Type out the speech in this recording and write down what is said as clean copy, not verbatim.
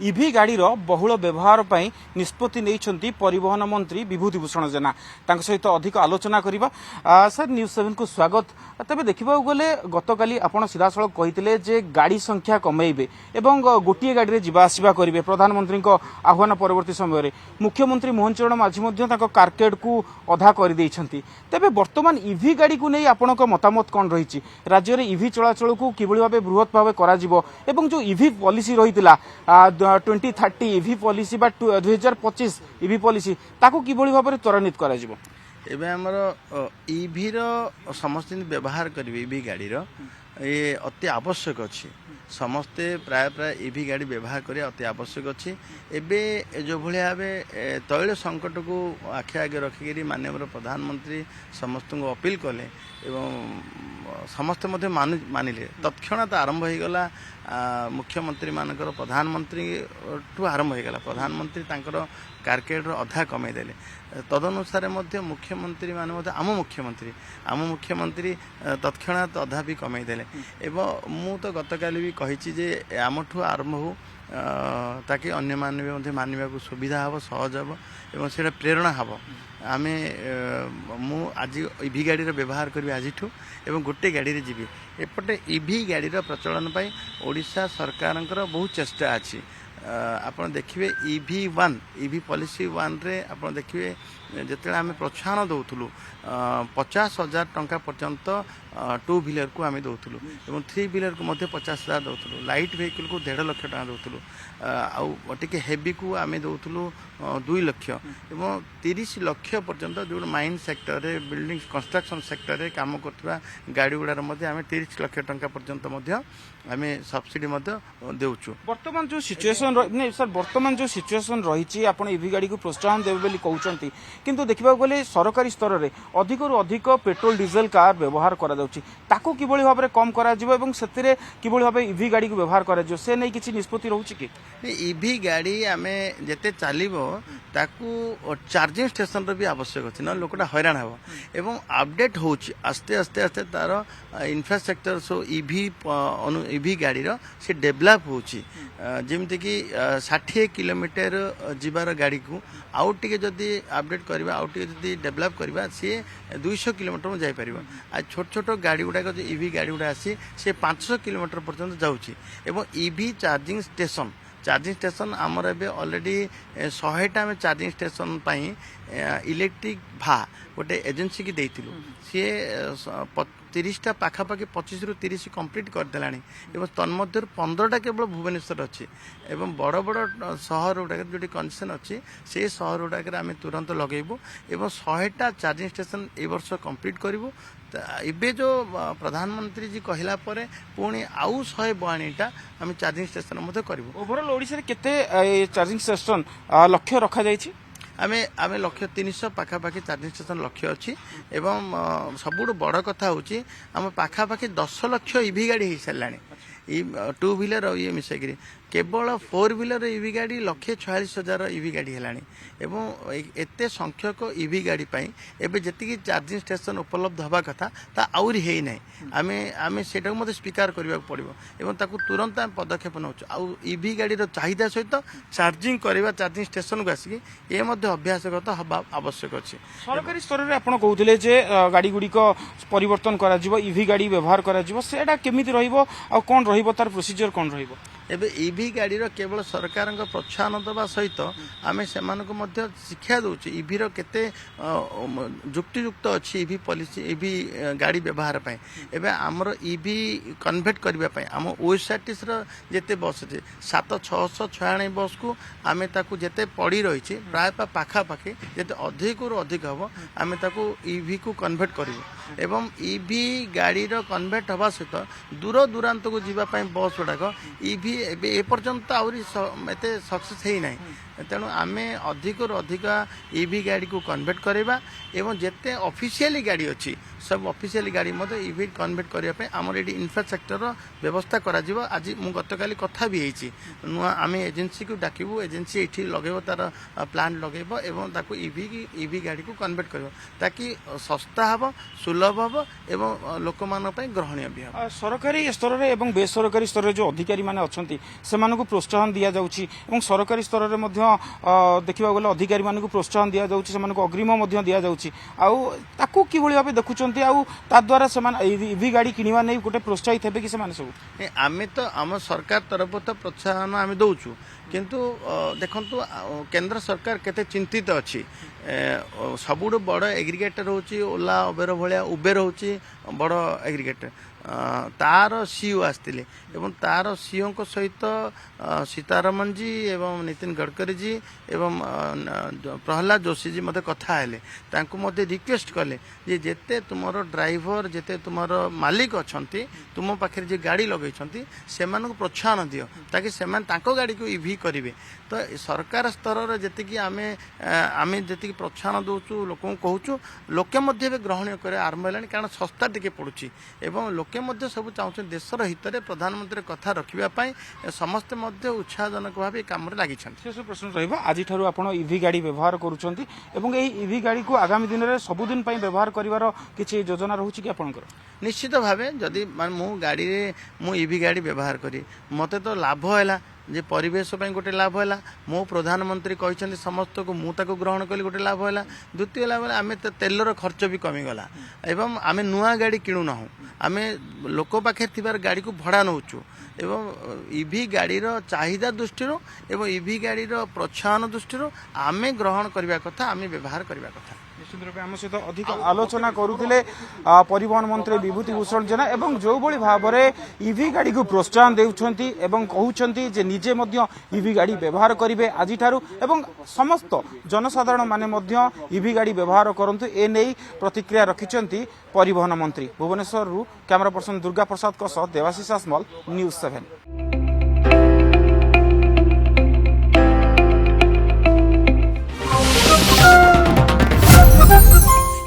इभी गाड़ीर बहुल व्यवहार पर निष्पत्ति नहीं परिवहन मंत्री विभूतिभूषण जेना सहित अधिक आलोचना करवा। सर न्यूज 7 को स्वागत। तेज देखा गले गतकाली आपड़ सीधासल कही गाड़ी संख्या कमेबे एवं गोटे गाड़ी में जावासवा करेंगे प्रधानमंत्री आह्वान परवर्ती समय मुख्यमंत्री मोहन चरण माझी कारकेड को अधा कर तेज बर्तमान इभी गाड़ी को नहीं आपण मतामत कौन रही राज्य में इभी चलाचल को किभली भाव बृहत भाव कर जो इभी पॉलिसी रही 2030 इभी पॉलिसी बा 2025 इभी पॉलिसी ताको किभली भाव त्वरान्वित करा जिवो। एबे हमर इभी रो समस्त व्यवहार करिवे इभी गाड़ी रो ये अति आवश्यक अछि समस्ते प्राय प्राय इभी गाड़ी व्यवहार करिया अति आवश्यक अछि। एबे जो भले भावे तैल संकट को आखि आगे रखिकरी माननीय प्रधानमंत्री समस्त को अपील कले एवं समस्त मानिले तत्क्षणात आरंभ हो गला। मुख्यमंत्री मानकर प्रधानमंत्री ठू आरंभ हो गला प्रधानमंत्री तांकर कारकेड अधा कमे देले तदनुसार मुख्यमंत्री माने आम मुख्यमंत्री तत्क्षणात अधा भी कमे देले एवं मु तो गतकाली भी कही जे आमठू आरंभ हो ताकि अन्य मानने मानवा को सुविधा हम सहज हम एवं से प्रेरणा हम आम आज इभी गाड़ी व्यवहार करी आज एवं गोटे गाड़ी रे जीवी एपटे इभी गाड़ी प्रचलन पाई ओडिशा सरकार बहुत चेष्टा अच्छी। आपन देखिए EV1 इभी पॉलिसी 1 रे आपन देखिए जिते आम प्रोत्साहन दौलू 50,000 टंका पर्यंत 2 व्हीलर को आम दौलू और 3 व्हीलर को 50,000 दौलू लाइट व्हीकल को 1.5 लाख टका दौलू आटे हेवी को आम दौलू 2 लाख और 30 लाख पर्यंत जो माइन सेक्टर रे बिल्डिंग कंस्ट्रक्शन सेक्टर रे काम करथिबा गाड़ी गुड़ार आम 30 लाख टंका पर्यंत आम सब्सिडी देउछु। वर्तमान जो सिचुएशन नहीं सर वर्तमान जो सिचुएशन रही आप इवी गाड़ी को प्रोत्साहन देवे कहते किंतु देखा गले सरकारी स्तर में अधिक अधिक पेट्रोल डीजेल कार व्यवहार करा किभली भाव कम करा से किभली भाव इवी गाड़ी को व्यवहार करा से नहीं किसी निष्पत्ति रोचे कि इवी गाड़ी आम जिते चलो ताकू चार्जिंग स्टेशन भी आवश्यक अच्छी ना लोकटा हैरान हे एवं अपडेट हो आस्ते आस्ते आस्ते तार इनफ्रास्ट्रक्चर सो इवी गाड़ी से डेभलप होमती कि 60 किलोमीटर जीवार गाड़ी को आउ टे जदि अपडेट करवा आउ टे जदि डेभलप करवा सी 200 किलोमीटर में जापर आज छोट छोट गाड़ी गुड़ाक जो इवी गाड़ी गुड़ा आसी से 500 किलोमीटर पर्यंत जाऊँगी एवं इवी चार्जिंग स्टेशन आमर ए अलरेडी 100टा आम चार्जिंग स्टेशन इलेक्ट्रिक भा गोटे एजेंसी की देइथिलु सी 30टा पाखापाखि 25 ରୁ 30 कंप्लीट करदेला एवं तन्मध्य 15टा केवल भुवनेश्वर अच्छी एवं बड़ बड़ सहर गुड़ाक जो कंडीशन अच्छी से सहर गुड़ाक आम तुरंत लगेबू एवं 100टा चार्जिंग स्टेशन ए वर्ष कंप्लीट करूँ। एबे जो प्रधानमंत्री जी कहला परे पुणी आउ 142टा आम चार्जिंग स्टेशन करूँ। ओवरऑल ओडिशा रे केते चार्जिंग स्टेशन लक्ष्य रखा जायछि आमे आमे लक्ष्य 300 पाखापाखि चार्जिंग स्टेशन लक्ष्य अच्छी एवं सबुठ बड़ कथा हूँ आम पाखापाखि 10 लाख इवी गाड़ी हो सारा 2 व्हीलर और ये मिसेकरी केवल 4 व्हीलर इवी गाड़ी 146,000 इवी गाड़ी है एवं एते संख्यक इवी गाड़ी एबे जति चार्जिंग स्टेशन उपलब्ध हवा कथा ता आउरी है ना आमे आमे सेटा मते स्वीकार करबा पड़िबो एवं ताकू तुरंत आम पदक्षेप नउछु आउ इवी गाड़ी रो चाहिदा सहित चार्जिंग करबा चार्जिंग स्टेशन को आसिक ए मध्य अभ्यासगत हवा आवश्यक अछि। सरकारी स्तर रे आपण कहउथिले जे गाड़ी गुडी को परिवर्तन करा जिवो इवी गाड़ी व्यवहार करा जिवो सेटा केमिति रहिबो आ कोन रहिबो तार प्रोसीजर कोन रहिबो एबे इवी गाड़ी केवल सरकार प्रोत्साहन दवा सहित आम से शिक्षा दूचे इवीर केते जुक्तियुक्त अच्छी इवी पॉलिसी इवी गाड़ी व्यवहार पाए एबे आमर इवी कन्वर्ट करने आम ओएसआरटीसी जिते बस अच्छे 7,696 बस को आम जिते पड़ी रही प्राय पाखापाखि जिते अधिक अधिक हम आम इवी को कन्वर्ट करूँ एवं इवी गाड़ी कन्वर्ट हवा सहित दूर दूरांत को जीवाई बस गुड़ाक इवी एपर्यंत आउरी एते सक्सेस है ना तेणु आम अधिक अधिक इवी गाड़ी को कन्वर्ट करवा एवं जिते ऑफिशियली गाड़ी अच्छी सब ऑफिशियल गाड़ी मत इवी कन्वर्ट करने आमर ये इनफ्रास्ट्रक्चर व्यवस्था करा जीवो। आज मु गतकाली कथा भी होती नुआ आम एजेंसी को डाकबू एजेंसी ये लगेब तार प्लांट लगेब एवं ताको इवी गाड़ी को कन्वर्ट कर ताकि सस्ता हम सुलभ हम एवं लोक मान ग्रहणीय भी हम। सरकारी स्तर में एवं बेसरकारी स्तर में जो अधिकारी माने अच्छी से प्रोत्साहन दि जाऊँगी और सरकारी स्तर में देखा गले अधिकारी मानक प्रोत्साहन दि जाऊँगी से अग्रिम दि जाऊँगी आउ कि भाव देखुं द्वारा इवी गाड़ी किणवा नहीं गोटे प्रोत्साहित है कि सब आम तो आम सरकार तरफ तो प्रोत्साहन आम दौचु किंतु देखु केंद्र सरकार केते चिंतित अच्छी सबुठ बड़ एग्रीगेटर होची ओला उबेर भाया उबेर होची बड़ एग्रीगेटर तार सीओ आसते एवं तार सीओ को सहित सीतारमन जी एवं नितिन गडकरी जी एवं प्रहलाद जोशी जी मते कथा हेले तांको मते रिक्वेस्ट कले जे जेते तुमरो ड्राइवर जेते तुमरो मालिक अछंती तुम पाखे जे गाड़ी लगई छंती सेमान को प्रोत्साहन दियो ताकि सेमान तांको गाड़ी को इवी करिवे। तो सरकार स्तर जेते कि आमे जेते कि प्रोत्साहन दउचु लोकन कहूचु लोके मध्ये ग्रहण करे आरंभ हेलानी कारण सस्ता टिके पड़ुची एवं लोके मध्ये सब चाहूँ देशर हित में प्रधानमंत्री कथा रखापी समस्ते उत्साहजनक भाव काम लगी। शेष प्रश्न रहा आज आप इवी गाड़ी व्यवहार करुँच इवी गाड़ी को आगामी दिन में सबुदिन व्यवहार कर किसी योजना रोचे कि आपंकर निश्चित भाव जदि मु गाड़ी मु इवी गाड़ी व्यवहार करी मत तो लाभ है जे परिवेश गोटे लाभ है मो प्रधानमंत्री कहते समस्त को मुझे ग्रहण कली गोटे लाभ है। द्वितीय लाभ है आम तेलर खर्च भी कमीगला एवं आम नुआ गाड़ी किणु ना आम लोक पाखे थिबार गाड़ी को भड़ा नौचु एवं इवी गाड़ी चाहिदा दृष्टि एवं इवी गाड़ी प्रोत्साहन दृष्टि आम ग्रहण करने कथा आम व्यवहार करने कथा। निश्चित रूप आम सहित अधिक आलोचना करुले परिवहन मंत्री विभूति भूषण जेना एवं जो भाव में इवी गाड़ी को प्रोत्साहन देउछंती एवं कहउछंती जे निजे मध्य इवी गाड़ी व्यवहार करिवे आज ठारू एवं समस्त जनसाधारण माने मध्य इवी गाड़ी व्यवहार करंतु ए नै प्रतिक्रिया रखिछंती परिवहन मंत्री। भुवनेश्वर कैमरा पर्सन दुर्गा प्रसाद सह देवाशीष आसमल न्यूज़ 7।